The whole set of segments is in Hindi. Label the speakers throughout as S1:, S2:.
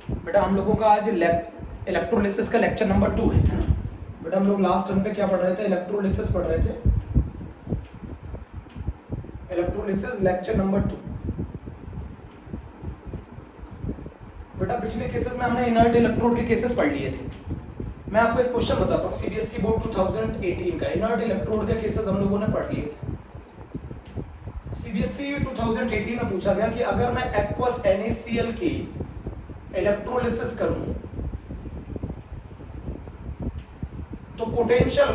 S1: बेटा हम लोगों का आज इलेक्ट्रोलिसिस का लेक्चर नंबर 2 है ना। बेटा हम लोग लास्ट टर्म पे क्या पढ़ रहे थे? इलेक्ट्रोलिसिस पढ़ रहे थे। Electrolysis lecture number 2। बेटा पिछले केसेस में हमने इनर्ट इलेक्ट्रोड के केसेस पढ़ लिए थे। मैं आपको एक क्वेश्चन बताता हूँ, सीबीएसई बोर्ड 2018 का इनर्ट इलेक्ट्रोड के केसेस हम लोगों ने पढ़ लिए थे। सीबीएसई 2018 में पूछा गया कि अगर मैं एक्वस NaCl की इलेक्ट्रोलिसिस करूं तो potential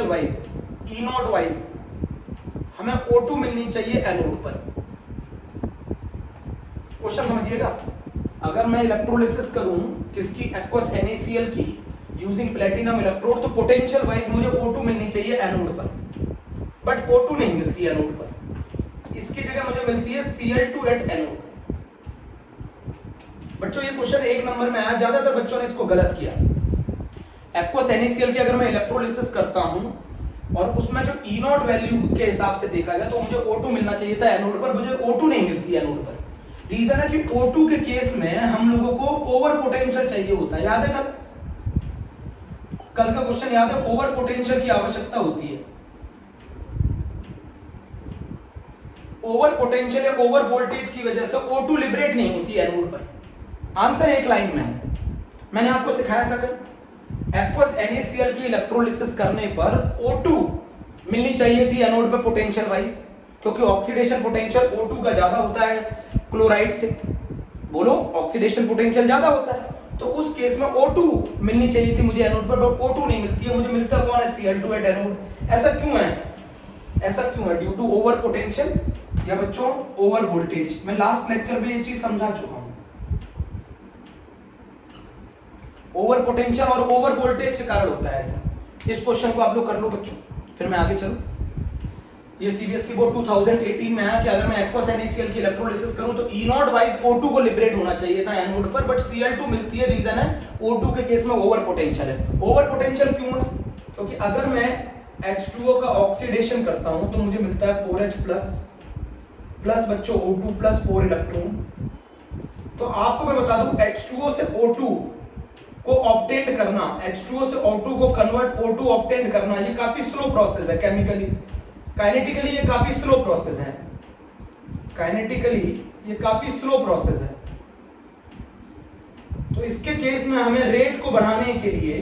S1: wise E not wise हमें O2 मिलनी चाहिए एनोड पर। क्वेश्चन समझिएगा, अगर मैं इलेक्ट्रोलिसिस करूं किसकी? एक्वस NaCl की यूजिंग प्लेटिनम इलेक्ट्रोड, तो पोटेंशियल वाइज मुझे O2 मिलनी चाहिए एनोड पर, बट O2 नहीं मिलती एनोड पर। इसकी जगह मुझे मिलती है Cl2 एट एनोड। बच्चों ये क्वेश्चन 1 नंबर में आया, ज्यादातर बच्चों ने इसको गलत किया। एक्वस NaCl की अगर मैं इलेक्ट्रोलिसिस करता हूं और उसमें जो ई नॉट वैल्यू के हिसाब से देखा गया तो मुझे O2 मिलना चाहिए था एनोड पर, मुझे O2 नहीं मिलती एनोड पर। रीजन है कि O2 के केस में हम लोगों को ओवर पोटेंशियल चाहिए होता है। याद है कल का क्वेश्चन याद है? ओवर पोटेंशियल की आवश्यकता होती है। ओवर पोटेंशियल या ओवर वोल्टेज की वजह से O2 लिबरेट नहीं होती एनोड पर। आंसर एक लाइन में है, मैंने आपको सिखाया था कल। एक्वस NaCl की इलेक्ट्रोलिसिस करने पर O2 मिलनी चाहिए थी एनोड पर पोटेंशियल वाइज, क्योंकि ऑक्सीडेशन पोटेंशियल O2 का ज्यादा होता है क्लोराइड से। बोलो, ऑक्सीडेशन पोटेंशियल ज्यादा होता है, तो उस केस में O2 मिलनी चाहिए थी मुझे एनोड पर, बट O2 नहीं मिलती है। मुझे मिलता कौन है? Cl2 at anode. ऐसा क्यों है? ड्यू टू ओवर पोटेंशियल या बच्चों ओवर वोल्टेज। मैं लास्ट लेक्चर में ये चीज समझा चुका हूं। ओवर पोटेंशियल और ओवर वोल्टेज के कारण होता है ऐसा। इस क्वेश्चन को आप लोग कर लो बच्चों, फिर मैं आगे चलूं। ये सीबीएसई बोर्ड 2018 में आया कि अगर मैं एक्वस NaCl की इलेक्ट्रोलिसिस करूं तो ई नॉट वाइज O2 को लिबरेट होना चाहिए था एनोड पर, बट Cl2 मिलती है। रीजन है O2 के केस में ओवर पोटेंशियल है। ओवर पोटेंशियल क्यों है? क्योंकि अगर मैं H2O का ऑक्सीडेशन करता हूं तो मुझे मिलता है 4H प्लस बच्चों O2 प्लस 4 इलेक्ट्रॉन। तो आपको मैं बता दूं, H2O से O2 को ऑब्टेन करना, H2O से O2 को कन्वर्ट O2 ऑब्टेन करना, ये काफी स्लो प्रोसेस है। केमिकली काइनेटिकली ये काफी स्लो प्रोसेस है। काइनेटिकली ये काफी स्लो प्रोसेस है। तो इसके केस में हमें रेट को बढ़ाने के लिए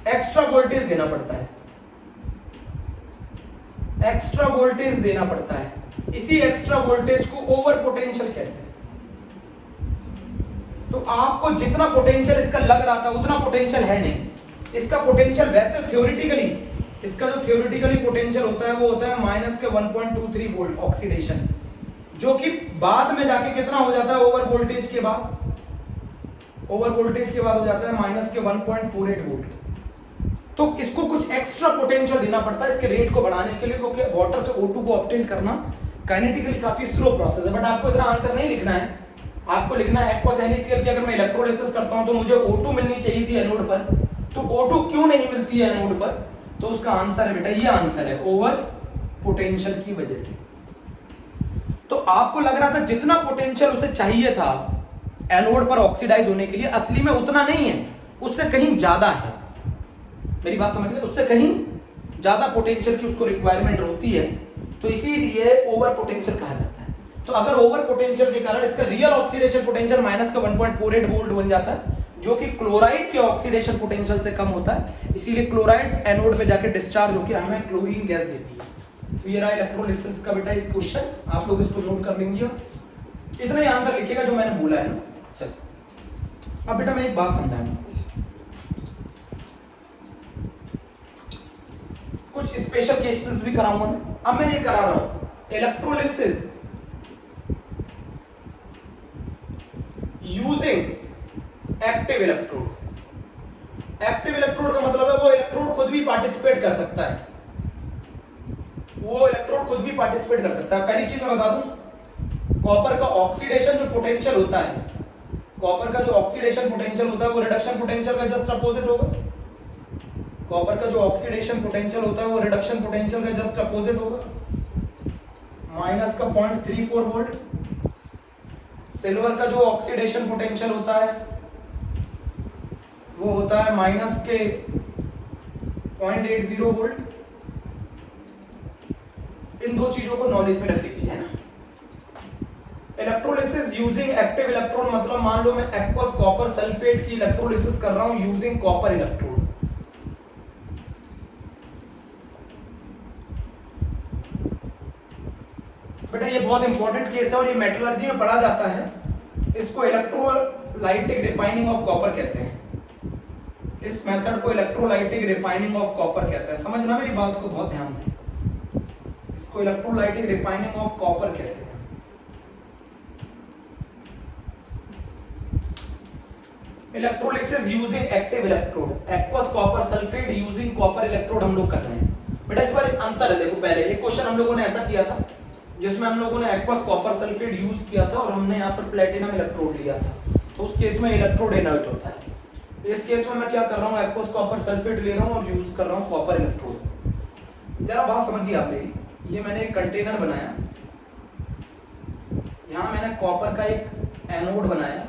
S1: एक्स्ट्रा वोल्टेज देना पड़ता है। एक्स्ट्रा वोल्टेज देना पड़ता है। इसी एक्स्ट्रा वोल्टेज को ओवर पोटेंशियल कहते हैं। तो आपको जितना पोटेंशियल इसका लग रहा था उतना पोटेंशियल है नहीं। इसका पोटेंशियल वैसे थ्योरेटिकली, इसका जो थ्योरेटिकली पोटेंशियल होता है वो होता है माइनस के 1.23 वोल्ट ऑक्सीडेशन, जो कि बाद में जाके कितना हो जाता है? ओवर वोल्टेज के बाद, ओवर वोल्टेज के बाद हो जाता है माइनस के 1.48 वोल्ट। तो इसको कुछ एक्स्ट्रा पोटेंशियल देना पड़ता है इसके रेट को बढ़ाने के लिए, क्योंकि वाटर से O2 को ऑब्टेन करना काइनेटिकली काफी स्लो प्रोसेस है। बट आपको इतना आंसर नहीं लिखना है, आपको लिखना है एक्वस NaCl की अगर मैं इलेक्ट्रोलिसिस करता हूं तो मुझे O2 मिलनी चाहिए थी एनोड पर, तो O2 क्यों नहीं मिलती है एनोड पर? तो उसका आंसर है बेटा, ये आंसर है ओवर पोटेंशियल की वजह से। तो आपको लग रहा था जितना पोटेंशियल उसे चाहिए था एनोड पर ऑक्सीडाइज होने के लिए, असली में उतना नहीं है, उससे कहीं ज्यादा है। मेरी बात समझ गए? उससे कहीं ज्यादा पोटेंशियल की उसको रिक्वायरमेंट होती है, तो इसीलिए ओवर पोटेंशियल कहा जाता है। तो अगर ओवर पोटेंशियल के कारण इसका रियल ऑक्सीडेशन पोटेंशियल माइनस का 1.48 वोल्ट बन जाता है, जो कि क्लोराइड के ऑक्सीडेशन पोटेंशियल से कम होता है, इसीलिए क्लोराइड एनोड पे जाके डिस्चार्ज होकर हमें क्लोरीन गैस देती है। तो ये रहा इलेक्ट्रोलिसिस का बेटा एक क्वेश्चन, आप लोग इसको नोट कर लेंगे। इतना ही आंसर लिखिएगा जो मैंने बोला है ना। चलो अब बेटा मैं एक बात समझाऊंगा, कुछ स्पेशल केसेस भी कराऊंगा मैं। अब मैं ये करा रहा हूं electrolysis using active electrode. Active electrode का मतलब है वो इलेक्ट्रोड खुद भी पार्टिसिपेट कर सकता है, वो इलेक्ट्रोड खुद भी पार्टिसिपेट कर सकता है। पहली चीज मैं बता दूं, कॉपर का ऑक्सीडेशन जो पोटेंशियल होता है, कॉपर का जो ऑक्सीडेशन पोटेंशियल होता है वो रिडक्शन पोटेंशियल का जस्ट अपोजिट होगा। कॉपर का जो ऑक्सीडेशन पोटेंशियल होता है वो रिडक्शन पोटेंशियल का जस्ट अपोजिट होगा, माइनस का 0.34 वोल्ट। सिल्वर का जो ऑक्सीडेशन पोटेंशियल होता है वो होता है माइनस के 0.80 वोल्ट। इन दो चीजों को नॉलेज में रख लीजिए, है ना। इलेक्ट्रोलिसिस यूजिंग एक्टिव इलेक्ट्रोड, मतलब मान लो मैं एक्वस कॉपर सल्फेट की इलेक्ट्रोलिसिस कर रहा हूं यूजिंग कॉपर इलेक्ट्रोड। बेटा ये बहुत इंपॉर्टेंट केस है और ये मेटलर्जी में पढ़ा जाता है। इसको इलेक्ट्रोलाइटिक रिफाइनिंग ऑफ कॉपर कहते हैं। इस मेथड को इलेक्ट्रोलाइटिक रिफाइनिंग ऑफ कॉपर कहते हैं। समझना मेरी बात को बहुत ध्यान से, इसको इलेक्ट्रोलाइटिक रिफाइनिंग ऑफ कॉपर कहते हैं। Electrolysis using active electrode, aqueous copper sulphate using copper electrode हम लोग कर रहे हैं। बेटा इस बार अंतर है, देखो पहले एक क्वेश्चन हम लोगों ने ऐसा किया था जिसमें हम लोगों ने एक्वस कॉपर सल्फेट यूज किया था और हमने यहाँ पर प्लेटिनम इलेक्ट्रोड लिया था, तो उस केस में इलेक्ट्रोड इनर्ट होता है। इस केस में मैं क्या कर रहा हूँ, एक्वस कॉपर सल्फेट ले रहा हूँ और यूज कर रहा हूँ कॉपर इलेक्ट्रोड। जरा बात समझिए आप मेरी, ये मैंने एक कंटेनर बनाया, यहाँ मैंने कॉपर का एक एनोड बनाया,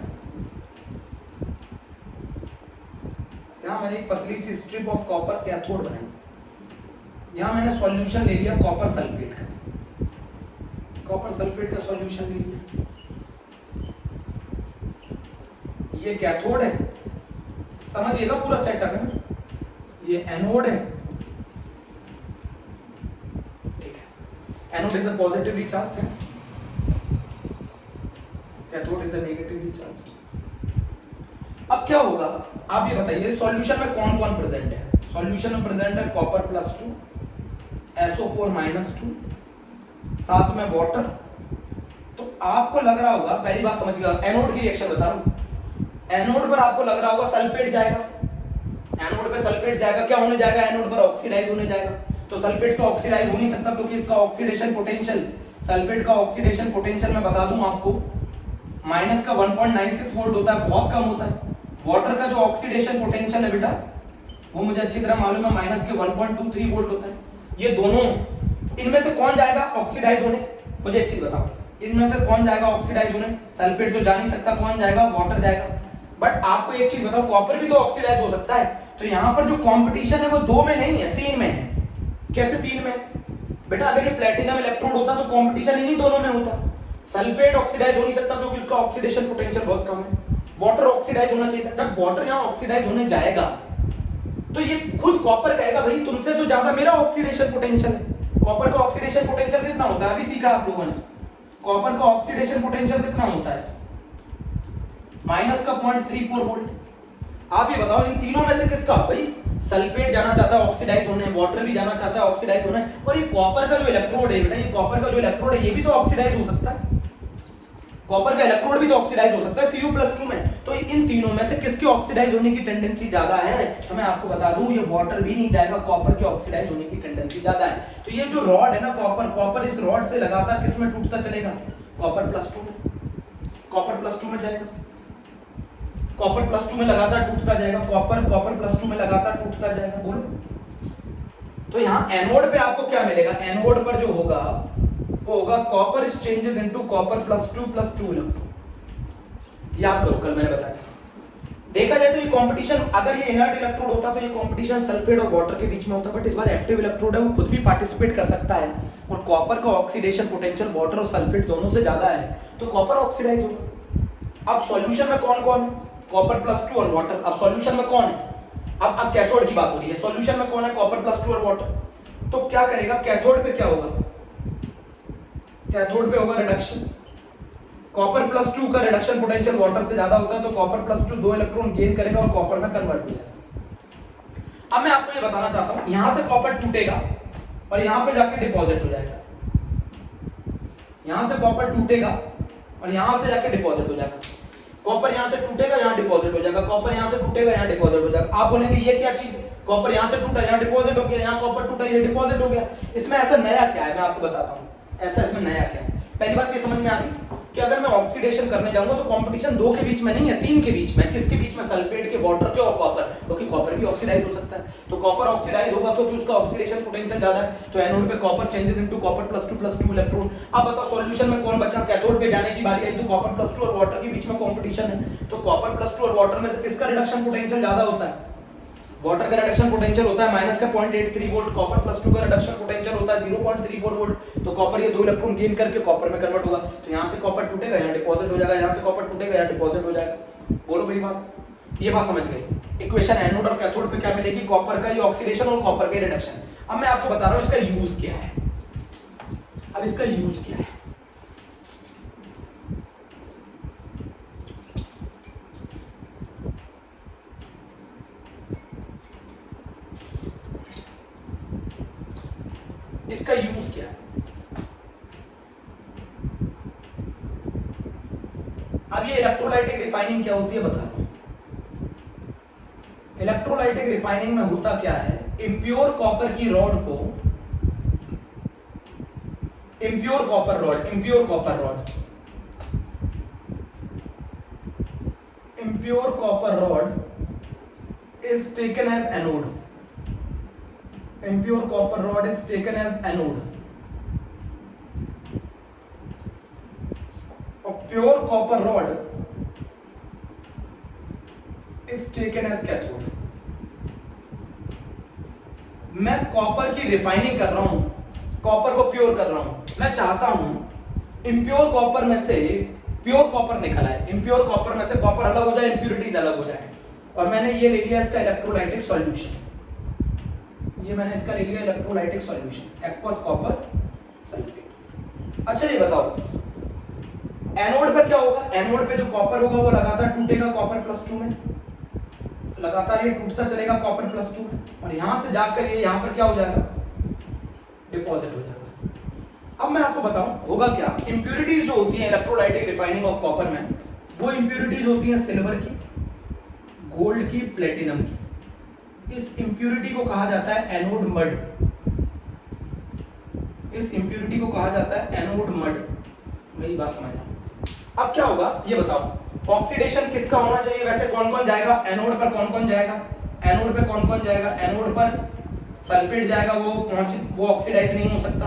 S1: यहाँ मैंने एक पतली सी स्ट्रिप ऑफ कॉपर कैथोड बनाई, यहाँ मैंने सॉल्यूशन ले लिया कॉपर सल्फेट का, कॉपर सल्फेट का सॉल्यूशन ले लिया। ये कैथोड है, समझिएगा पूरा सेटअप है ना। ये एनोड है, ठीक है। Anode is a positively charged है, cathode is a negatively charged. अब क्या होगा आप ये बताइए, सॉल्यूशन में कौन कौन प्रेजेंट है। सॉल्यूशन में प्रेजेंट है कॉपर +2, SO4 -2, साथ में वाटर। तो आपको लग रहा होगा, पहली बात समझिएगा, एनोड की रिएक्शन बता रहा हूं। एनोड पर आपको लग रहा होगा सल्फेट जाएगा, एनोड पे सल्फेट जाएगा, क्या होने जाएगा, एनोड पर ऑक्सीडाइज होने जाएगा। तो सल्फेट तो ऑक्सीडाइज हो नहीं सकता क्योंकि इसका ऑक्सीडेशन पोटेंशियल, सल्फेट का ऑक्सीडेशन पोटेंशियल मैं बता दूं आपको, माइनस का 1.96 वोल्ट होता है, बहुत कम होता है। वाटर का जो ऑक्सीडेशन पोटेंशियल है बेटा, वो मुझे अच्छी तरह मालूम है, माइनस के 1.23 वोल्ट होता है। ये दोनों, इनमें से कौन जाएगा ऑक्सीडाइज होने, मुझे एक चीज बताओ, इनमें से कौन जाएगा ऑक्सीडाइज होने। सल्फेट तो जा नहीं सकता, कौन जाएगा, वाटर जाएगा। बट आपको एक चीज बताओ, कॉपर भी तो ऑक्सीडाइज हो सकता है। तो यहाँ पर जो कंपटीशन है वो 2 में नहीं है, 3 में है। कैसे 3 में बेटा, अगर ये प्लेटिनम इलेक्ट्रोड होता तो कंपटीशन इन्हीं दोनों में होता। सल्फेट ऑक्सीडाइज हो नहीं सकता क्योंकि उसका ऑक्सीडेशन पोटेंशियल बहुत कम है। वाटर ऑक्सीडाइज होना चाहिए था। जब वाटर यहाँ ऑक्सीडाइज होने जाएगा तो ये खुद कॉपर कहेगा भाई तुमसे तो ज्यादा मेरा ऑक्सीडेशन पोटेंशियल है। कॉपर का ऑक्सीडेशन पोटेंशियल कितना होता है, अभी सीखा आप लोगों ने। कॉपर का ऑक्सीडेशन पोटेंशियल कितना होता है, माइनस का 0.34 वोल्ट। आप ये बताओ इन तीनों में से किसका, भाई सल्फेट जाना चाहता है ऑक्सीडाइज होने, वाटर भी जाना चाहता है ऑक्सीडाइज होने, और ये कॉपर का जो इलेक्ट्रोड है बेटा, ये कॉपर का जो इलेक्ट्रोड है ये भी तो ऑक्सीडाइज हो सकता है। कॉपर का इलेक्ट्रोड भी तो ऑक्सीडाइज हो सकता है Cu+2 में। तो इन तीनों में से किसके ऑक्सीडाइज होने की टेंडेंसी ज्यादा है, तो मैं आपको बता दूं ये वाटर भी नहीं जाएगा, कॉपर के ऑक्सीडाइज होने की टेंडेंसी ज्यादा है। तो ये जो रॉड है ना कॉपर इस रॉड से लगातार किस में टूटता चलेगा, कॉपर +2 में, कॉपर +2 में जाएगा, कॉपर +2 में लगातार टूटता जाएगा, कॉपर +2 में लगातार टूटता जाएगा। बोलो तो यहाँ एनोड पे आपको क्या मिलेगा, एनोड पर जो होगा वो होगा copper changes into copper +2 electrode. याद करो कल मैंने बताया, देखा जाए तो ये कंपटीशन, अगर ये इनर्ट इलेक्ट्रोड होता तो ये कंपटीशन सल्फेट और वाटर के बीच में होता, बट इस बार एक्टिव इलेक्ट्रोड है, वो खुद भी पार्टिसिपेट कर सकता है। और कॉपर का ऑक्सीडेशन पोटेंशियल वाटर और सल्फेट दोनों से ज्यादा है, तो कॉपर ऑक्सीडाइज होगा। अब सॉल्यूशन में कौन कौन है, कॉपर +2 और वाटर। अब सॉल्यूशन में कौन है, अब कैथोड की बात हो रही है, सॉल्यूशन में कौन है, कॉपर +2 और वाटर। तो क्या करेगा, कैथोड पे क्या होगा, कैथोड पे होगा रिडक्शन। कॉपर +2 का रिडक्शन पोटेंशियल वाटर से ज्यादा होता है, तो कॉपर +2 2 इलेक्ट्रॉन गेन करेगा और कॉपर में कन्वर्ट हो जाएगा। अब मैं आपको ये बताना चाहता हूं, यहां से कॉपर टूटेगा और यहां पे जाके डिपॉजिट हो जाएगा, यहां से कॉपर टूटेगा और यहां से जाके डिपॉजिट हो जाएगा। कॉपर यहां से टूटेगा, यहां डिपॉजिट हो जाएगा, कॉपर यहां से टूटेगा, यहां डिपॉजिट हो जाएगा। आप बोलेंगे ये क्या चीज है, कॉपर यहां से टूटा, यहां डिपॉजिट हो गया, यहां कॉपर टूटा, ये डिपॉजिट हो गया। इसमें ऐसा नया क्या है, मैं आपको बताता हूं ऐसा इसमें नया क्या है। पहली बात ये समझ में आ गई कि अगर मैं ऑक्सीडेशन करने जाऊंगा तो कंपटीशन दो के बीच में नहीं है, तीन के बीच में। किसके बीच में? सल्फेट के, वाटर के और कॉपर, क्योंकि कॉपर भी ऑक्सीडाइज हो सकता है। तो कॉपर ऑक्सीडाइज होगा क्योंकि उसका ऑक्सीडेशन पोटेंशियल ज्यादा है, तो एनोड पे copper changes into copper +2 electron. अब बताओ सॉल्यूशन में कौन बचा? कैथोड पे जाने की बारी आई तो कॉपर +2 और वाटर के बीच में कंपटीशन है, तो कॉपर +2 और वाटर में से किसका रिडक्शन पोटेंशियल ज्यादा होता है? वाटर का रिडक्शन पोटेंशियल होता है माइनस का 0.83 वोल्ट, कॉपर +2 का रिडक्शन पोटेंशियल होता है 0.34 वोल्ट। तो कॉपर ये 2 इलेक्ट्रॉन गेन करके कॉपर में कन्वर्ट होगा, तो यहां से कॉपर टूटेगा, यहां डिपॉजिट हो जाएगा, यहां से कॉपर टूटेगा, यहां डिपॉजिट हो जाएगा। बोलो मेरी बात, ये बात समझ गए? इक्वेशन एनोड और कैथोड पे क्या मिलेगी? कॉपर का ये ऑक्सीडेशन और कॉपर का रिडक्शन। अब मैं आपको बता रहा हूं इसका यूज क्या है। अब इसका यूज क्या है? इसका यूज क्या है? अब ये इलेक्ट्रोलाइटिक रिफाइनिंग क्या होती है बता रहा हूं। इलेक्ट्रोलाइटिक रिफाइनिंग में होता क्या है? इम्प्योर कॉपर की रॉड को, impure copper rod, impure copper rod, impure copper rod is taken as anode, impure copper rod is taken as anode और pure copper rod is taken as cathode। मैं कॉपर की रिफाइनिंग कर रहा हूं, कॉपर को प्योर कर रहा हूं। मैं चाहता हूं इम्प्योर कॉपर में से प्योर कॉपर निकल आए, इम्प्योर कॉपर में से कॉपर अलग हो जाए, इंप्योरिटीज अलग हो जाए, और मैंने ये ले लिया इसका इलेक्ट्रोलाइटिक सॉल्यूशन। ये मैंने इसका ले लिया electrolytic solution, aqueous copper sulphate. अच्छा ये बताओ एनोड पर क्या होगा? एनोड पे जो कॉपर होगा वो लगातार टूटेगा कॉपर +2 में, लगातार ये टूटता चलेगा कॉपर +2 में, और यहां से जाकर ये यहां पर क्या हो जाएगा? डिपॉजिट हो जाएगा। अब मैं आपको बताऊं होगा क्या। इंप्योरिटीज जो होती है इलेक्ट्रोलाइटिक रिफाइनिंग ऑफ कॉपर में, वो इंप्योरिटीज होती है सिल्वर की, गोल्ड की, प्लेटिनम की। इस इंप्योरिटी को कहा जाता है एनोड मड, इस इंप्योरिटी को कहा जाता है एनोड मड। मेरी बात समझना। अब क्या होगा ये बताओ, ऑक्सीडेशन किसका होना चाहिए? वैसे कौन कौन जाएगा एनोड पर? कौन कौन जाएगा एनोड पे? कौन कौन जाएगा एनोड पर? सल्फेट जाएगा, वो ऑक्सीडाइज नहीं हो सकता।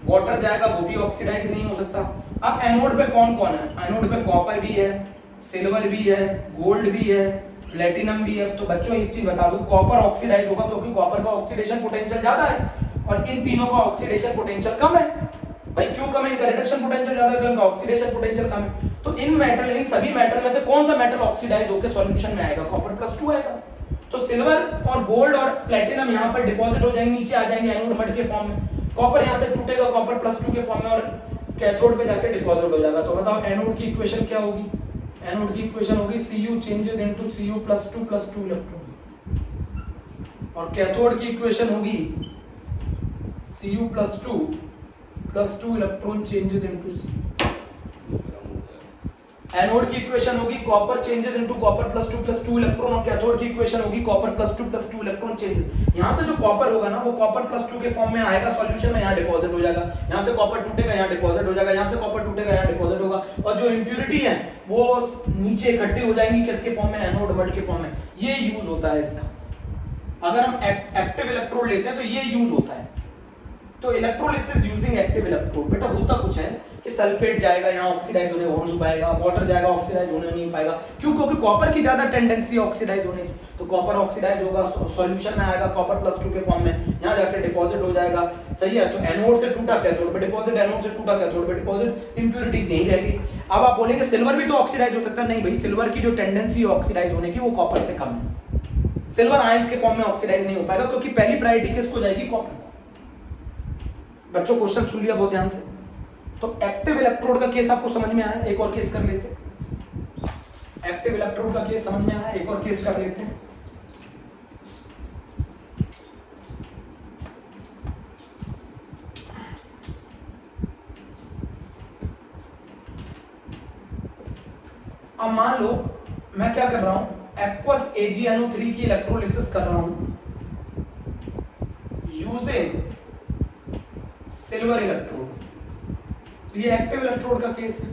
S1: वाटर जाएगा, वो भी ऑक्सीडाइज नहीं हो सकता। अब एनोड पे कौन कौन है? एनोड पे कॉपर भी है, सिल्वर भी है, गोल्ड भी है, प्लेटिनम भी है। तो बच्चों एक चीज बता दूं, कॉपर ऑक्सीडाइज होगा क्योंकि कॉपर का ऑक्सीडेशन पोटेंशियल ज्यादा है और इन तीनों का ऑक्सीडेशन पोटेंशियल कम है। भाई क्यों कम है? इनका रिडक्शन पोटेंशियल ज्यादा है, इनका ऑक्सीडेशन पोटेंशियल कम है। तो इन मेटल, इन सभी मेटल में से कौन सा मेटल ऑक्सीडाइज होकर सॉल्यूशन में आएगा? कॉपर +2 आएगा। तो सिल्वर और गोल्ड और प्लेटिनम यहां पर डिपॉजिट हो जाएंगे, नीचे आ जाएंगे एनोड मड के फॉर्म में। कॉपर यहां से टूटेगा कॉपर +2 के फॉर्म में और कैथोड पे जाकर डिपॉजिट हो जाएगा। तो बताओ एनोड की इक्वेशन क्या होगी? एनोड की इक्वेशन होगी Cu changes into Cu +2 electron, और कैथोड की इक्वेशन होगी Cu +2 electron changes into C। Anode की इक्वेशन होगी copper changes into copper +2 electron, और कैथोड की इक्वेशन होगी कॉपर +2 इलेक्ट्रॉन चेंजेस। यहां से जो कॉपर होगा ना वो कॉपर +2 के फॉर्म में आएगा सॉल्यूशन में, यहां डिपॉजिट हो जाएगा, यहां से कॉपर टूटेगा, यहां डिपॉजिट हो जाएगा, यहां से कॉपर टूटेगा, यहां डिपॉजिट होगा, और जो इंप्योरिटी है वो नीचे इकट्ठी हो जाएंगी किसके फॉर्म में? एनोड मड के फॉर्म में। ये यूज होता है इसका। अगर हम एक्टिव इलेक्ट्रोड लेते हैं तो ये यूज होता है। तो इलेक्ट्रोलिसिस यूजिंग एक्टिव इलेक्ट्रोड, बेटा होता कुछ है कि सल्फेट जाएगा यहाँ ऑक्सीडाइज होने हो नहीं पाएगा, वाटर जाएगा ऑक्सीडाइज होने नहीं पाएगा। क्यों? क्योंकि कॉपर की ज्यादा टेंडेंसी ऑक्सीडाइज होने की। तो कॉपर ऑक्सीडाइज होगा, सॉल्यूशन में आएगा कॉपर +2 के फॉर्म में, यहाँ जाकर डिपॉजिट हो जाएगा। सही है? तो एनोड से टूटा कैथोड पे डिपॉजिट, एनोड से टूटा कैथोड पे डिपॉजिट, इंप्योरिटीज यही रहेगी। अब आप बोलेंगे सिल्वर भी तो ऑक्सीडाइज हो सकता है। नहीं भाई, सिल्वर की जो टेंडेंसी ऑक्सीडाइज होने की वो कॉपर से कम है। सिल्वर आयंस के फॉर्म में ऑक्सीडाइज नहीं हो पाएगा क्योंकि पहली प्रायोरिटी किसको जाएगी? कॉपर। बच्चों क्वेश्चन सुन लिया बहुत ध्यान से। तो एक्टिव इलेक्ट्रोड का केस आपको समझ में आया? एक और केस कर लेते हैं। एक्टिव इलेक्ट्रोड का केस समझ में आया? एक और केस कर लेते हैं। अब मान लो मैं क्या कर रहा हूं, एक्वस AgNO3 की इलेक्ट्रोलिसिस कर रहा हूं यूजिंग सिल्वर इलेक्ट्रोड। तो ये एक्टिव इलेक्ट्रोड का केस है।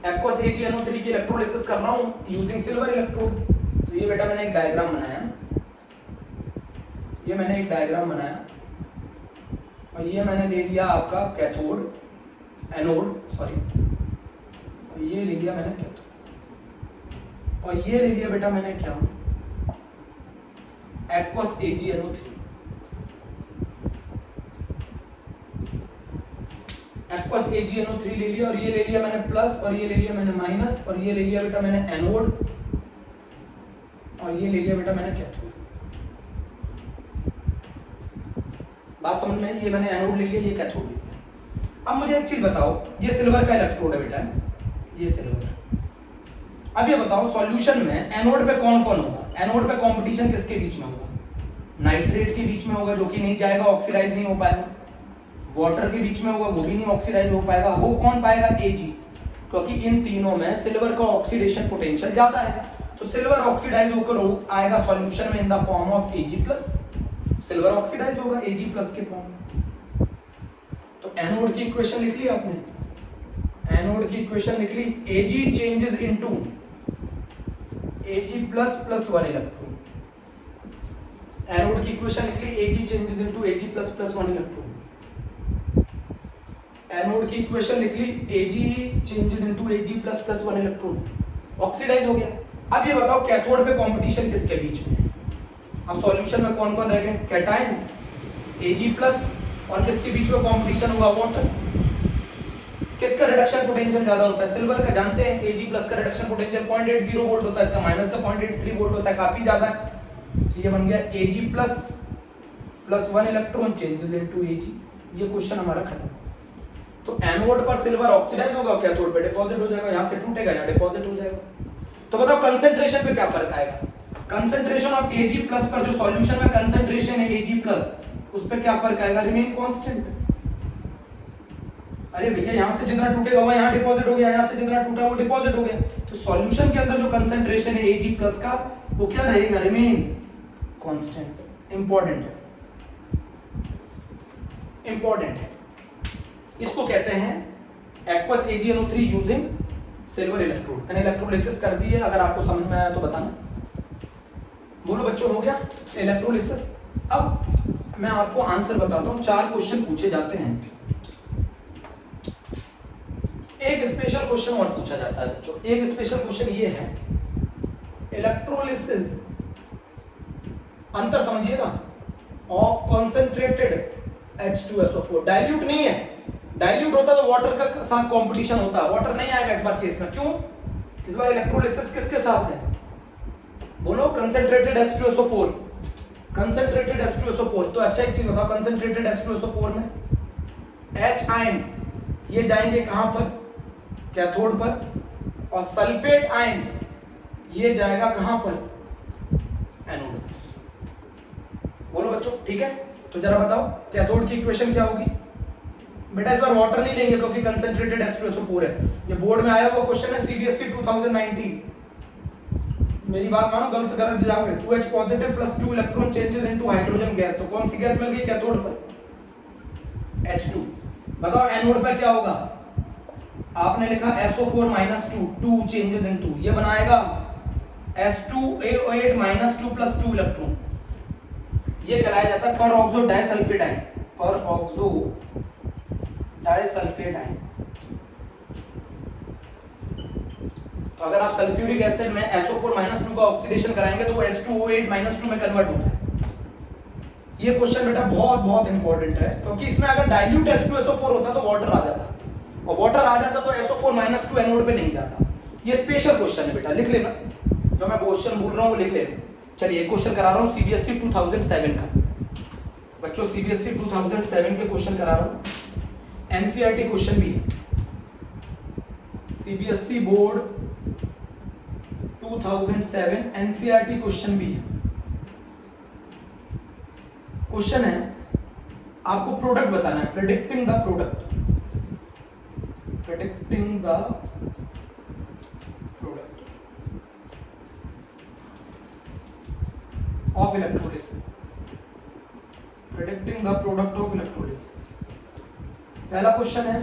S1: एक्वस AgNO3 की इलेक्ट्रोलिसिस कर रहा हूँ यूजिंग सिल्वर इलेक्ट्रोड। तो ये बेटा मैंने एक डायग्राम बनाया ना, ये मैंने एक डायग्राम बनाया और ये मैंने ले लिया आपका कैथोड, एनोड सॉरी, और ये ले लिया मैंने कैथोड, और ये ले लिया बेटा मैंने क्या, एक्वस AgNO3। एक्वस AgNO3 ले लिया और ये ले लिया मैंने प्लस और ये ले लिया मैंने माइनस और ये ले लिया बेटा मैंने एनोड और ये ले लिया बेटा मैंने कैथोड। बात समझ में आई? ये मैंने एनोड ले लिया, ये कैथोड ले लिया। अब मुझे एक चीज बताओ, ये सिल्वर का इलेक्ट्रोड है बेटा, ये सिल्वर। अब ये बताओ सॉल्यूशन में एनोड पे कौन कौन होगा? एनोड पे कंपटीशन किसके बीच में होगा? नाइट्रेट के बीच में होगा, जो कि नहीं जाएगा, ऑक्सीडाइज नहीं हो पाएगा। वाटर के बीच में होगा, वो भी नहीं ऑक्सीडाइज हो पाएगा। वो कौन पाएगा? Ag, क्योंकि इन तीनों में सिल्वर का ऑक्सीडेशन पोटेंशियल ज्यादा है। तो सिल्वर ऑक्सीडाइज होकर आएगा सॉल्यूशन में in the form of Ag+। Silver oxidise होगा Ag+ के फॉर्म में। तो एनोड की इक्वेशन लिख ली आपने, एनोड की इक्वेशन लिख ली, Ag changes into Ag+ + 1 electron. Anode की इक्वेशन लिख ली, Ag changes into Ag+ + 1 electron. Anode की इक्वेशन लिख ली, Ag changes into Ag+ + 1 electron, oxidise हो गया। अब ये बताओ कैथोड पे कंपटीशन किसके बीच में है? अब सॉल्यूशन में कौन कौन रह गए? कैटायन, Ag+, और किसके बीच में कंपटीशन होगा? वाटर। किसका रिडक्शन पोटेंशियल ज्यादा होता है? सिल्वर का। जानते हैं Ag+ का रिडक्शन पोटेंशियल 0.80 वोल्ट होता है, इसका माइनस का 0.83 वोल्ट होता है, काफी ज्यादा है। तो ये बन गया Ag+ + 1 electron changes into Ag। ये क्वेश्चन हमारा खत्म। तो एनोड पर सिल्वर ऑक्सीडाइज होगा, कैथोड पे डिपॉजिट हो जाएगा, यहां से टूटेगा, यहां डिपॉजिट हो जाएगा। तो बताओ कंसंट्रेशन पे क्या फर्क आएगा? कंसंट्रेशन ऑफ Ag+ पर जो सॉल्यूशन में कंसंट्रेशन है Ag+, उस पे क्या फर्क आएगा? Remain constant. अरे भैया यहां से जितना टूटेगा वो यहां डिपॉजिट हो गया, यहां से जितना टूटा वो डिपॉजिट हो गया। तो सॉल्यूशन के अंदर जो कंसंट्रेशन है Ag+ का, वो क्या रहेगा? Remain constant. इंपॉर्टेंट है, इंपॉर्टेंट है। इसको कहते हैं aqueous AgNO3 using silver electrode. मैंने इलेक्ट्रोलिसिस कर दी है, अगर आपको समझ में आया तो बताना। बोलो बच्चों, हो गया इलेक्ट्रोलिसिस? अब मैं आपको आंसर बताता हूं। 4 क्वेश्चन पूछे जाते हैं, एक स्पेशल क्वेश्चन और पूछा जाता है बच्चों। एक स्पेशल क्वेश्चन ये है, इलेक्ट्रोलिसिस, अंतर समझिएगा, ऑफ कॉन्सेंट्रेटेड H2SO4। डाइल्यूट नहीं है, डाइल्यूट होता तो वाटर का साथ कंपटीशन होता, वाटर नहीं आएगा इस बार केस में। क्यों? इस बार इलेक्ट्रोलिसिस किसके साथ है? बोलो, कंसंट्रेटेड H2SO4, कंसंट्रेटेड H2SO4। तो अच्छा एक चीज बताओ, कंसंट्रेटेड H2SO4 में H आयन ये जाएंगे कहां पर? कैथोड पर। और सल्फेट आयन ये जाएगा कहां पर? एनोड। बोलो बच्चों, ठीक है? तो जरा बताओ कैथोड की इक्वेशन क्या होगी? बेटा इस बार वाटर नहीं लेंगे क्योंकि कंसंट्रेटेड H2SO4 है। ये बोर्ड में आया हुआ क्वेश्चन है, CBSE 2019। मेरी बात मानो, गलत कर जाओगे। 2H positive + 2 electron changes into hydrogen gas. तो कौन सी गैस मिल गई कैथोड पर? H2। बताओ एनोड पर क्या होगा? आपने लिखा SO4 - 2, 2 चेंजेस इनटू, ये बनाएगा S2A8 - 2 + 2 इलेक्ट्रॉन। ये कहलाया जाता है पर ऑक्सो डाइसल्फेट आयन, पर ऑक्सो डाइसल्फेट आयन। तो अगर आप सल्फ्यूरिक एसिड में SO4 - 2 का ऑक्सीडेशन कराएंगे तो वो S2O8 - 2 में कन्वर्ट होता है। ये क्वेश्चन बेटा बहुत बहुत इंपॉर्टेंट है, क्योंकि इसमें अगर डाइल्यूट H2SO4 होता तो वाटर आ जाता, और वाटर आ जाता तो SO4 - 2 एनोड पे नहीं जाता। ये स्पेशल क्वेश्चन है बेटा, लिख लेना। जो मैं क्वेश्चन बोल रहा हूँ वो लिख लेना। चलिए एक क्वेश्चन करा रहा हूँ CBSE 2007 का। बच्चों CBSE 2007 के क्वेश्चन करा रहा हूँ, NCERT क्वेश्चन भी है। CBSE बोर्ड 2007 NCERT क्वेश्चन भी है। क्वेश्चन है, आपको प्रोडक्ट बताना है, predicting the product, predicting the product of electrolysis, predicting the product of electrolysis. पहला क्वेश्चन है,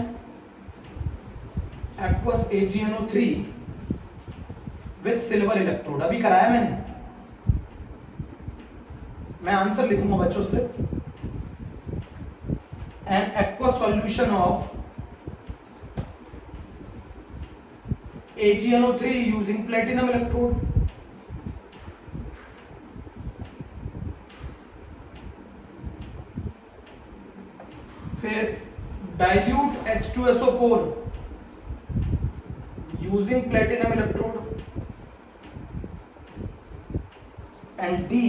S1: aqueous AgNO3 with silver electrode, अभी कराया मैंने, मैं आंसर लिखूंगा बच्चों सिर्फ, an aqua solution of AgNO3 using platinum electrode. फिर dilute H2SO4 using platinum electrode, and D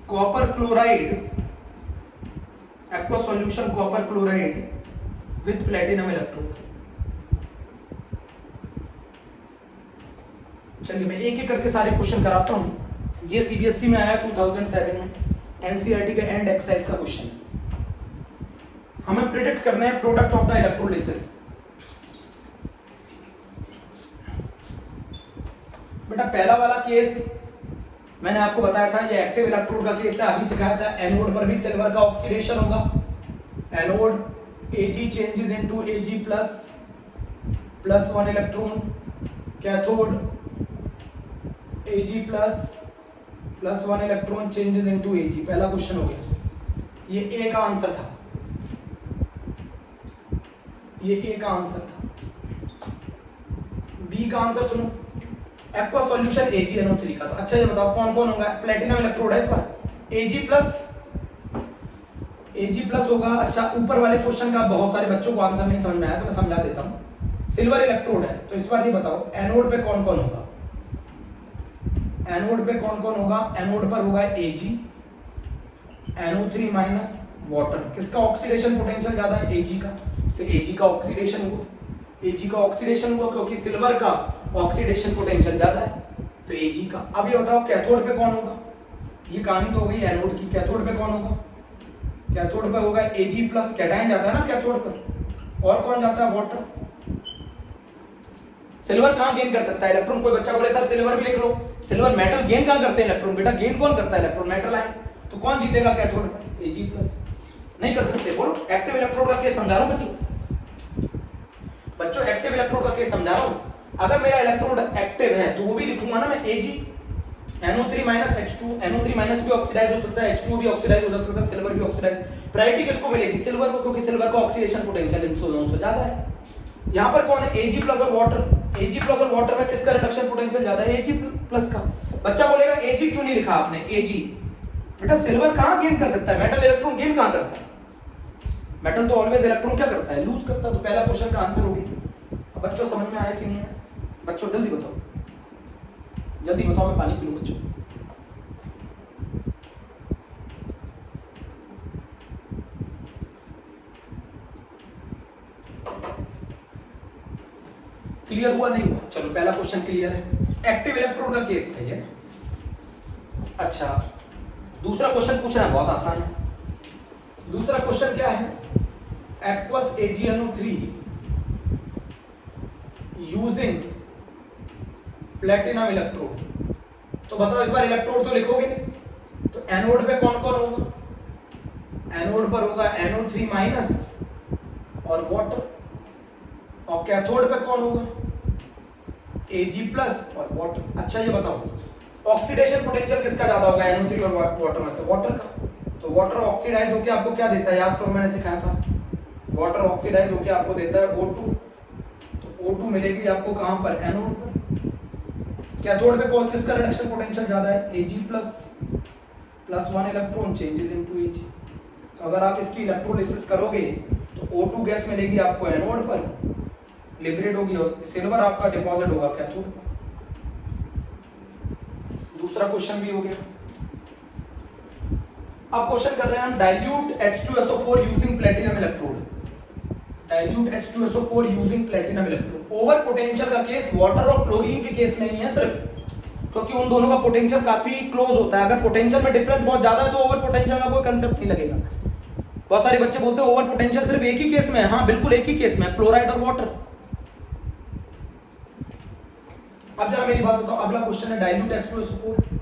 S1: copper chloride, aqua solution copper chloride with platinum electrode. चलिए मैं एक एक करके सारे क्वेश्चन कराता हूं। ये सीबीएसई में आया 2007 में, एनसीईआरटी का एंड एक्सरसाइज का क्वेश्चन। हमें प्रिडिक्ट करना है प्रोडक्ट ऑफ द इलेक्ट्रोलिसिस। बेटा पहला वाला केस मैंने आपको बताया था, ये एक्टिव इलेक्ट्रोड का केस था, अभी सिखाया था। एनोड पर भी सिल्वर का ऑक्सीडेशन होगा, anode Ag changes into Ag plus 1 electron, cathode Ag plus 1 electron changes into Ag। पहला क्वेश्चन हो गया, ये ए का आंसर था, ये ए का आंसर था। बी का आंसर सुनो, एक्वा सॉल्यूशन AgNO3 का। तो अच्छा ये बताओ कौन कौन होगा, प्लेटिनम इलेक्ट्रोड है इस बार, Ag प्लस होगा। अच्छा ऊपर वाले क्वेश्चन का बहुत सारे बच्चों को आंसर नहीं समझ में आया तो मैं समझा देता हूं। सिल्वर इलेक्ट्रोड है तो इस बार ये बताओ एनोड पे कौन कौन होगा, एनोड पे कौन कौन होगा, एनोड पर होगा Ag, NO3 माइनस वाटर। किसका ऑक्सीडेशन पोटेंशियल ज्यादा है, Ag का, तो Ag का ऑक्सीडेशन हुआ, Ag का ऑक्सीडेशन हुआ क्योंकि सिल्वर का ऑक्सीडेशन पोटेंशियल ज्यादा है, तो Ag का। अब ये बताओ कैथोड पे कौन होगा, ये कहानी तो हो गई एनोड की। कैथोड पे कौन होगा, कैथोड पे होगा Ag प्लस, कैटायन जाता है ना कैथोड पर, और कौन जाता है, वाटर। सिल्वर कहां गेन कर सकता है इलेक्ट्रॉन, कोई बच्चा बोले सर सिल्वर भी लिख लो, सिल्वर मेटल गेन कहां करते हैं इलेक्ट्रॉन, बेटा गेन कौन करता है इलेक्ट्रॉन, मेटल आयन। तो कौन जीतेगा कैथोड पर, Ag प्लस। नहीं कर सकते, बोलो एक्टिव इलेक्ट्रोड का केस समझा रहा हूं बच्चों, एक्टिव इलेक्ट्रोड का केस समझा रहा हूं। अगर मेरा इलेक्ट्रोड एक्टिव है तो वो भी लिखूंगा ना मैं Ag, NO3 minus H2, NO3 minus भी ऑक्सीडाइज हो सकता है, H2 भी ऑक्सीडाइज हो सकता है, सिल्वर भी ऑक्सीडाइज। प्रायोरिटी किसको मिलेगी, सिल्वर को, क्योंकि सिल्वर का ऑक्सीडेशन पोटेंशियल इन दोनों से ज्यादा है। यहां पर कौन है, Ag प्लस और वाटर। Ag प्लस और वाटर में किसका रिडक्शन पोटेंशियल ज्यादा है, Ag प्लस का। बच्चा बोलेगा Ag क्यों नहीं लिखा आपने, Ag बेटा सिल्वर कहां गेन कर सकता है, मेटल इलेक्ट्रॉन गेन कहां करता है, मेटल तो ऑलवेज इलेक्ट्रॉन क्या करता है, लूज करता है। तो पहला क्वेश्चन का आंसर हो गया। अब बच्चों समझ में आया कि नहीं आया, बच्चों जल्दी बताओ, जल्दी बताओ, मैं पानी पी लूं बच्चों। क्लियर हुआ नहीं हुआ, चलो पहला क्वेश्चन क्लियर है, एक्टिव इलेक्ट्रोड का केस था ये। अच्छा दूसरा क्वेश्चन पूछना है, बहुत आसान है। दूसरा क्वेश्चन क्या है, aqueous AgNO3 using platinum electrode. तो बताओ इस बार इलेक्ट्रोड तो लिखोगे नहीं, तो एनोड पे कौन कौन होगा, एनोड पर होगा NO3 माइनस और वाटर, और कैथोड पे कौन होगा, Ag प्लस और वाटर। अच्छा ये बताओ ऑक्सीडेशन पोटेंशियल किसका ज्यादा होगा, NO3 और वाटर में से, वाटर का। तो वाटर ऑक्सीडाइज होकर आपको क्या देता है, याद करो मैंने सिखाया था, वाटर ऑक्सीडाइज होकर आपको देता है O2। तो O2 मिलेगी आपको कहां पर, एनोड पर। कैथोड पे कौन, किसका रिडक्शन पोटेंशियल ज्यादा है, Ag plus 1 electron changes into Ag। तो अगर आप इसकी इलेक्ट्रोलिसिस करोगे तो O2 गैस मिलेगी आपको एनोड पर, लिबरेट होगी, और सिल्वर आपका डिपॉजिट होगा कैथोड पर। दूसरा क्वेश्चन भी हो गया। अब क्वेश्चन कर रहे हैं हम dilute H2SO4 using platinum electrode, dilute H2SO4 using platinum electrode. Over potential का केस वाटर और क्लोरीन के केस में नहीं है सिर्फ, क्योंकि उन दोनों का पोटेंशियल काफी क्लोज होता है। अगर पोटेंशियल में डिफरेंस बहुत ज्यादा है तो ओवर पोटेंशियल का कोई कंसेप्ट नहीं लगेगा। बहुत सारे बच्चे बोलते हैं ओवर पोटेंशियल सिर्फ एक ही केस में है, हाँ बिल्कुल एक ही केस में, क्लोराइड और वाटर। अब जरा मेरी बात बताओ, अगला क्वेश्चन है dilute H2SO4,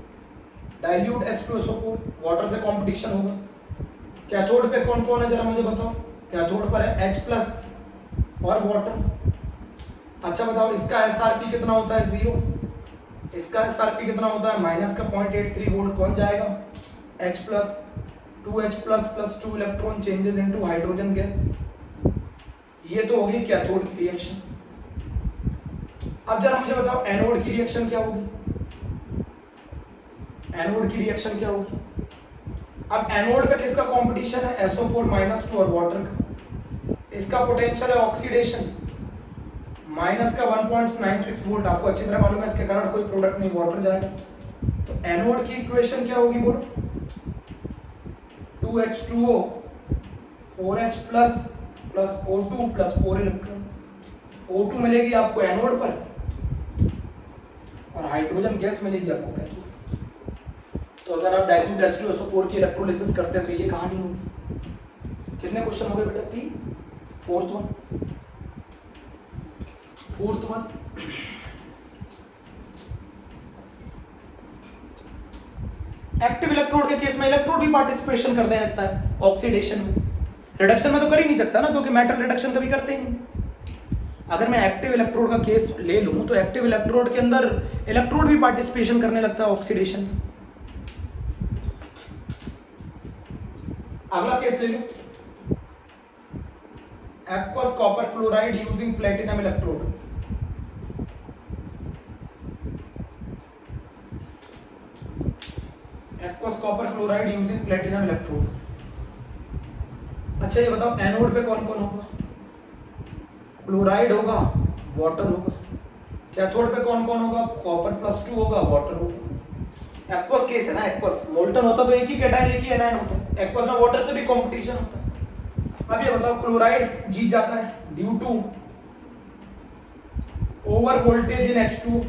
S1: dilute H2SO4 water से कंपटीशन होगा। कैथोड पे कौन कौन है जरा मुझे बताओ, कैथोड पर है H प्लस और वाटर, अच्छा बताओ इसका एसआरपी कितना होता है 0, इसका एसआरपी कितना होता है माइनस का 0.83 वोल्ट, कौन जाएगा H plus 2H plus plus 2 electron changes into hydrogen gas. ये तो होगी कैथोड की रिएक्शन। अब जरा मुझे बताओ एनोड की रिएक्शन क्या होगी, एनोड की रिएक्शन क्या होगी। अब एनोड पे किसका कंपटीशन है SO4 - 2 और वाटर का, इसका पोटेंशियल है ऑक्सीडेशन माइनस का 1.96 वोल्ट, आपको अच्छी तरह मालूम है इसके कारण कोई प्रोडक्ट नहीं, वाटर जाएगा। तो एनोड की इक्वेशन क्या होगी बोलो, 2H2O 4H plus plus O2 plus 4 electron, O2 मिलेगी आपको एनोड पर और हाइड्रोजन गैस मिलेगी आपको कैथोड। तो अगर आप डाइल्यूट H2SO4 की इलेक्ट्रोलिसिस करते हैं तो ये कहानी होगी। कितने क्वेश्चन हो गए बेटा, 3, फोर्थ वन। एक्टिव इलेक्ट्रोड के केस में इलेक्ट्रोड भी पार्टिसिपेशन करने लगता है ऑक्सीडेशन में, रिडक्शन में तो कर ही नहीं सकता ना, क्योंकि मेटल रिडक्शन कभी करते ही नहीं। अगर मैं एक्टिव इलेक्ट्रोड का केस ले लूं तो एक्टिव इलेक्ट्रोड के अंदर इलेक्ट्रोड भी पार्टिसिपेशन करने लगता है ऑक्सीडेशन में। अगला केस ले लो, aqueous copper chloride using platinum electrode. Aqueous copper chloride using platinum electrode. अच्छा ये बताओ एनोड पे कौन कौन होगा, क्लोराइड होगा, वाटर होगा। कैथोड पे कौन कौन होगा, कॉपर प्लस 2 होगा, वाटर होगा। एक्वस केस है ना, एक्वस मोल्टन होता तो एक ही कैटायन एक ही एनायन होता, एक्वस में वाटर से भी कंपटीशन होता है। अब ये बताओ क्लोराइड जीत जाता है due to over voltage in H2,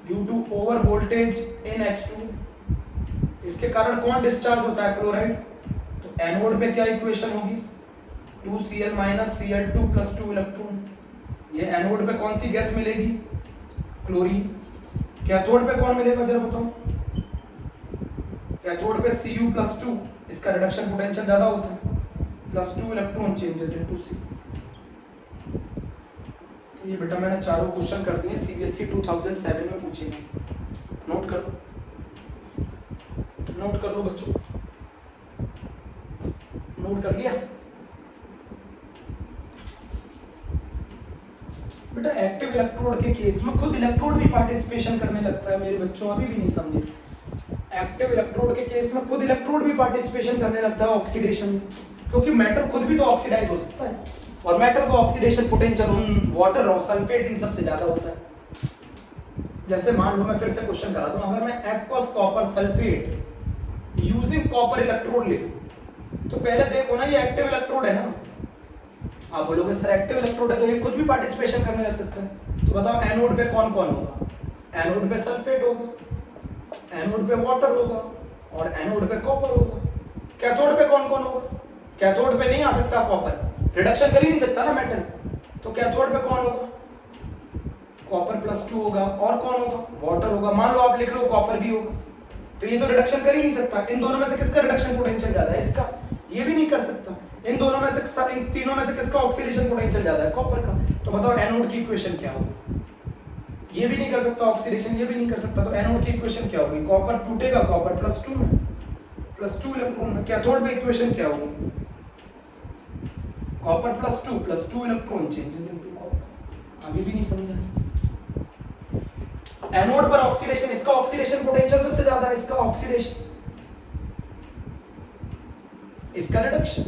S1: due to over voltage in H2। इसके कारण कौन डिस्चार्ज होता है, क्लोराइड। तो एनोड पे क्या इक्वेशन होगी, 2Cl - Cl2 + 2 इलेक्ट्रॉन। ये एनोड पे कौन सी गैस मिलेगी, क्लोरीन। कैथोड पे कौन मिलेगा जरा बताओ, कैथोड पे Cu + 2, इसका रिडक्शन पोटेंशियल ज्यादा होता है, +2 इलेक्ट्रॉन चेंजेस इनटू C। तो ये बेटा मैंने चारों क्वेश्चन कर दिए, CBSE 2007 में पूछेंगे, नोट करो, नोट कर लो बच्चों, नोट कर लिया बेटा। एक्टिव इलेक्ट्रोड के केस में खुद इलेक्ट्रोड भी पार्टिसिपेशन करने लगता है मेरे बच्चों, अभी भी नहीं समझे। एक्टिव इलेक्ट्रोड के केस में खुद इलेक्ट्रोड भी पार्टिसिपेशन करने लगता है ऑक्सीडेशन में, क्योंकि मेटल खुद भी तो ऑक्सीडाइज हो सकता है और मेटल का ऑक्सीडेशन पोटेंशियल वाटर और सल्फेट इन सबसे ज्यादा होता है। जैसे मान लो मैं फिर से क्वेश्चन करा दूं, अगर मैं aqueous copper sulphate using copper electrode ले लूं तो पहले देखो ना ये एक्टिव इलेक्ट्रोड है ना, आप बोलोगे सर एक्टिव इलेक्ट्रोड है तो ये खुद भी पार्टिसिपेशन करने लग सकता है। तो बताओ एनोड पे कौन कौन होगा, एनोड पे सल्फेट होगा, एनोड पे वाटर होगा और एनोड पे कॉपर होगा। कैथोड पे कौन कौन होगा, कैथोड पे नहीं आ सकता कॉपर, रिडक्शन कर ही नहीं सकता ना मेटल, तो कैथोड पे कौन होगा, कॉपर +2 होगा और कौन होगा, वाटर होगा। मान लो आप लिख लो कॉपर भी होगा, तो ये तो रिडक्शन कर ही नहीं सकता। इन दोनों में से किसका रिडक्शन पोटेंशियल ज्यादा है, इसका, ये भी नहीं कर सकता। इन दोनों में से, इन तीनों में से किसका ऑक्सीडेशन पोटेंशियल ज्यादा है, कॉपर का। तो बताओ एनोड की इक्वेशन क्या होगी, ये भी नहीं कर सकता ऑक्सीडेशन, ये भी नहीं कर सकता, तो एनोड की इक्वेशन क्या होगी, कॉपर टूटेगा कॉपर +2 में, +2 इलेक्ट्रॉन में। कैथोड पे इक्वेशन क्या होगी, copper +2 electron changes into copper. अभी भी नहीं समझा। एनोड पर ऑक्सीडेशन, इसका ऑक्सीडेशन पोटेंशियल सबसे ज्यादा है, इसका ऑक्सीडेशन, इसका रिडक्शन।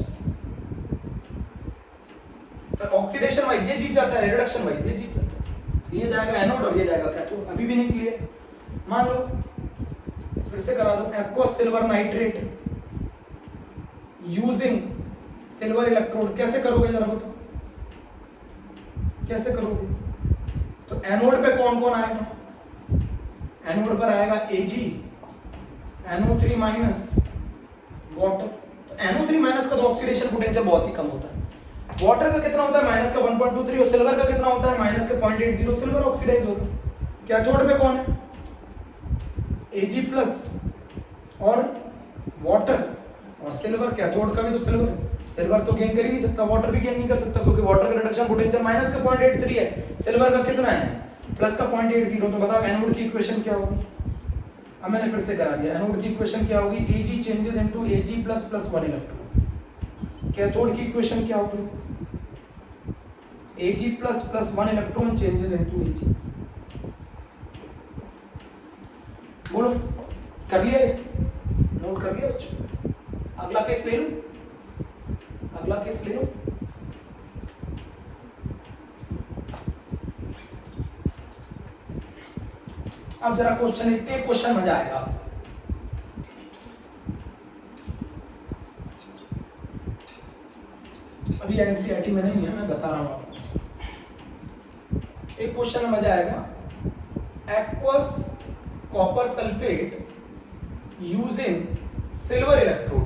S1: तो ऑक्सीडेशन वाइज ये जीत जाता है, रिडक्शन वाइज ये जीत जाता है। ये जाएगा एनोड और ये जाएगा कैथोड। अभी भी नहीं क्लियर, मान लो फिर से करा दो, aqueous silver nitrate using silver electrode. कैसे करोगे जरा बताओ, कैसे करोगे। तो एनोड पे कौन कौन आएगा, एनोड पर आएगा Ag, NO3- वाटर। तो NO3- का तो ऑक्सीडेशन पोटेंशियल बहुत ही कम होता है। वाटर का कितना होता है, -1.23, और सिल्वर का कितना होता है, -0.80। सिल्वर ऑक्सीडाइज होगा। कैथोड पे कौन है, Ag+ और वाटर और सिल्वर। कैथोड का भी तो सिल्वर है, सिल्वर तो गेन कर ही नहीं सकता, वाटर भी गेन नहीं कर सकता, क्योंकि वाटर का रिडक्शन पोटेंशियल माइनस का 0.83 है, सिल्वर का कितना है प्लस का 0.80। तो बताओ एनोड की इक्वेशन क्या होगी। अब मैंने फिर से करा दिया, एनोड की इक्वेशन क्या होगी, Ag changes into Ag plus 1 electron. Cathode की इक्वेशन क्या होगी, Ag plus 1 electron changes into Ag। बोलो कर लिया, नोट कर लिया बच्चों। अगला केस ले लो, अगला केस ले लो। अब जरा क्वेश्चन, इतने क्वेश्चन मजा आएगा। अभी एनसीईआरटी में नहीं है, मैं बता रहा हूं आपको। एक क्वेश्चन में मजा आएगा, aqueous copper sulphate using silver electrode.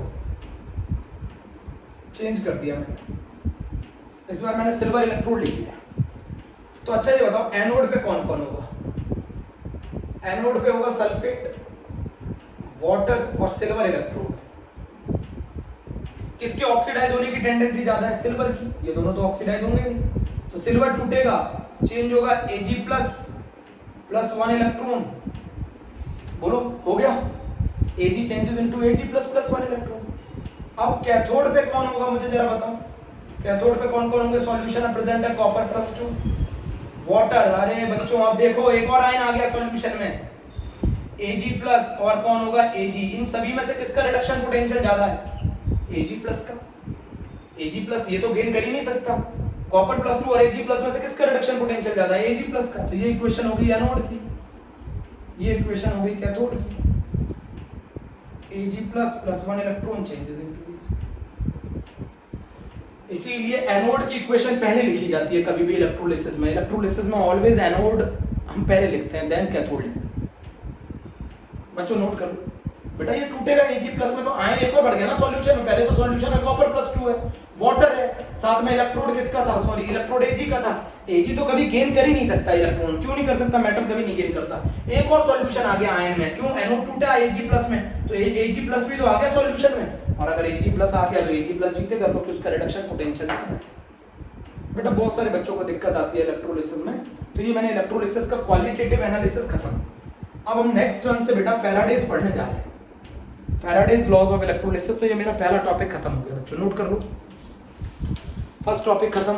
S1: Change कर दिया मैंने, इस बार मैंने सिल्वर इलेक्ट्रोड लिख दिया। तो अच्छा ये बताओ एनोड पे कौन कौन होगा। एनोड पे होगा सल्फेट, वाटर और सिल्वर इलेक्ट्रोड। किसके ऑक्सीडाइज होने की टेंडेंसी ज्यादा है, सिल्वर की। ये दोनों तो ऑक्सीडाइज होंगे नहीं, तो सिल्वर टूटेगा, चेंज होगा Ag प्लस 1 इलेक्ट्रॉन। बोलो हो गया, Ag changes into Ag plus 1 electron. अब कैथोड पे कौन होगा मुझे जरा बताओ, कैथोड पे कौन कौन होंगे। सॉल्यूशन में प्रेजेंट है कॉपर +2, वाटर। अरे बच्चों आप देखो एक और आयन आ गया सॉल्यूशन में, Ag+ और कौन होगा Ag। इन सभी में से किसका रिडक्शन पोटेंशियल ज्यादा है, Ag+ का। Ag+ ये तो गेन कर ही नहीं सकता, कॉपर +2 और Ag+ में से किसका रिडक्शन पोटेंशियल ज्यादा है, Ag+ का। तो ये इक्वेशन होगी एनोड की, ये इक्वेशन होगी कैथोड की। Ag+ plus 1 electron changes into Ag। इसीलिए एनोड की इक्वेशन पहले लिखी जाती है कभी भी इलेक्ट्रोलिसिस में। इलेक्ट्रोलिसिस में ऑलवेज एनोड हम पहले लिखते हैं, देन कैथोड लिखते हैं। बच्चों नोट कर लो बेटा, ये टूटेगा Ag+ में तो आयन एक और बढ़ गया ना सॉल्यूशन में। पहले तो सॉल्यूशन में कॉपर +2 है, वाटर है, साथ में इलेक्ट्रोड किसका था, सॉरी इलेक्ट्रोड Ag का था। Ag तो कभी गेन कर ही नहीं सकता इलेक्ट्रॉन, क्यों नहीं कर सकता, मेटल कभी नहीं गेन करता। एक और सॉल्यूशन आ गया आयन में, क्यों, एनोड टूटा Ag+ में, तो Ag+ भी तो आ गया सॉल्यूशन में। और अगर Ag+ आ गया तो Ag+ जीतेगा, क्योंकि उसका रिडक्शन पोटेंशियल है। बेटा बहुत सारे बच्चों को दिक्कत आती है इलेक्ट्रोलिसिस में। तो ये मैंने इलेक्ट्रोलिसिस का क्वालिटेटिव एनालिसिस खत्म। अब हम नेक्स्ट टर्न से बेटा फैराडेज पढ़ने जा रहे हैं, फैराडेज लॉज ऑफ इलेक्ट्रोलिसिस। तो ये मेरा पहला टॉपिक खत्म हो गया बच्चों, नोट कर लो। फर्स्ट टॉपिक खत्म।